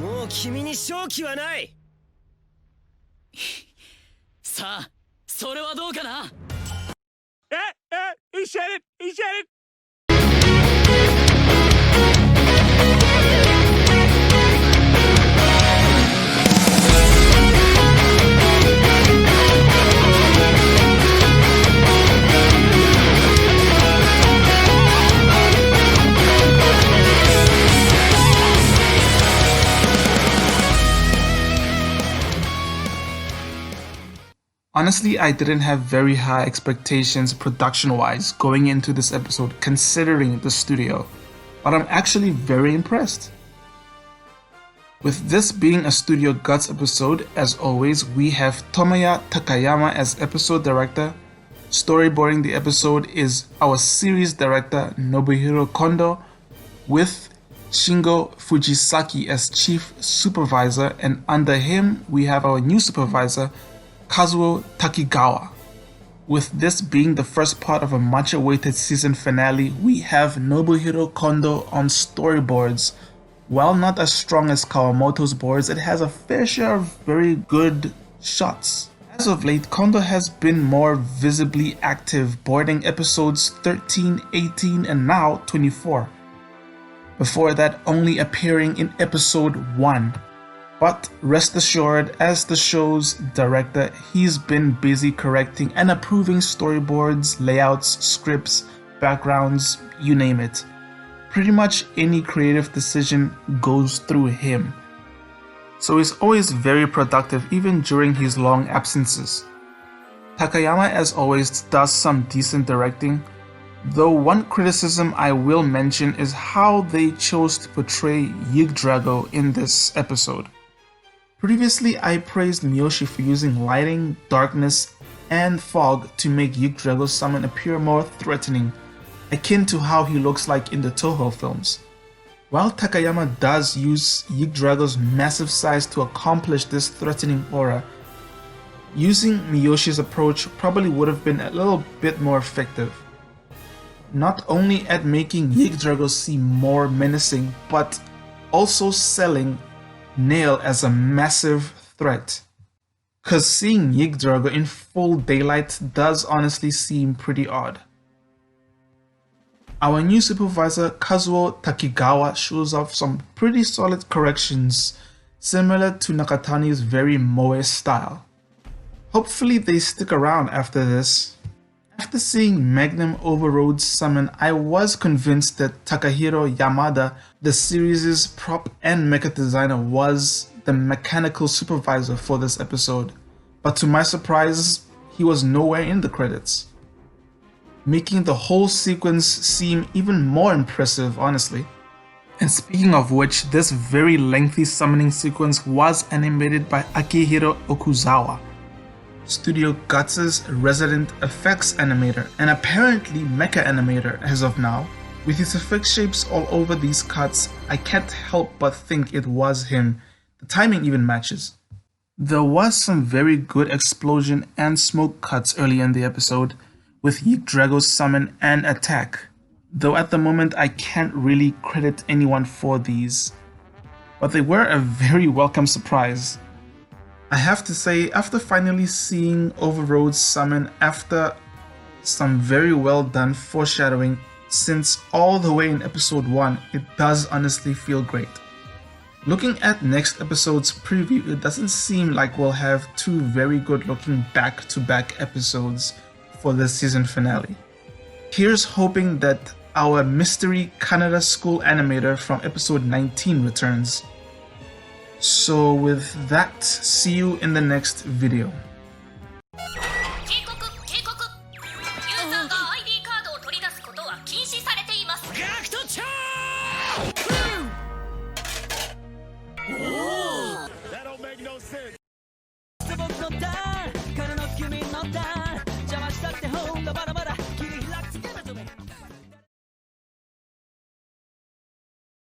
もう君に勝機はない。さあ、それはどうかな。He said it! He said it! Honestly, I didn't have very high expectations production-wise going into this episode considering the studio, but I'm actually very impressed. With this being a Studio Guts episode, as always, we have Tomoya Takayama as episode director. Storyboarding the episode is our series director Nobuhiro Kondo, with Shingo Fujisaki as chief supervisor, and under him we have our new supervisor Kazuo Takigawa. With this being the first part of a much awaited season finale, we have Nobuhiro Kondo on storyboards. While not as strong as Kawamoto's boards, it has a fair share of very good shots. As of late, Kondo has been more visibly active, boarding episodes 13, 18, and now 24. Before that, only appearing in episode 1. But rest assured, as the show's director, he's been busy correcting and approving storyboards, layouts, scripts, backgrounds, you name it. Pretty much any creative decision goes through him. So he's always very productive even during his long absences. Takayama, as always, does some decent directing, though one criticism I will mention is how they chose to portray Yggdrago in this episode. Previously, I praised Miyoshi for using lighting, darkness, and fog to make Yggdrago's summon appear more threatening, akin to how he looks like in the Toho films. While Takayama does use Yggdrago's massive size to accomplish this threatening aura, using Miyoshi's approach probably would have been a little bit more effective. Not only at making Yggdrago seem more menacing, but also selling Nail as a massive threat. Cause seeing Yggdrago in full daylight does honestly seem pretty odd. Our new supervisor Kazuo Takigawa shows off some pretty solid corrections, similar to Nakatani's very moe style. Hopefully they stick around after this. After seeing Magnum Overroad's summon, I was convinced that Takahiro Yamada, the series' prop and mecha designer, was the mechanical supervisor for this episode, but to my surprise, he was nowhere in the credits, making the whole sequence seem even more impressive, honestly. And speaking of which, this very lengthy summoning sequence was animated by Akihiro Okuzawa, Studio Guts' resident effects animator and apparently mecha animator as of now. With his effect shapes all over these cuts, I can't help but think it was him. The timing even matches. There was some very good explosion and smoke cuts early in the episode, with Yggdrago's summon and attack, though at the moment I can't really credit anyone for these. But they were a very welcome surprise. I have to say, after finally seeing Overroad's summon after some very well done foreshadowing since all the way in episode 1, it does honestly feel great. Looking at next episode's preview, it doesn't seem like we'll have two very good looking back-to-back episodes for the season finale. Here's hoping that our mystery Canada school animator from episode 19 returns. So with that, see you in the next video. That don't make no sense.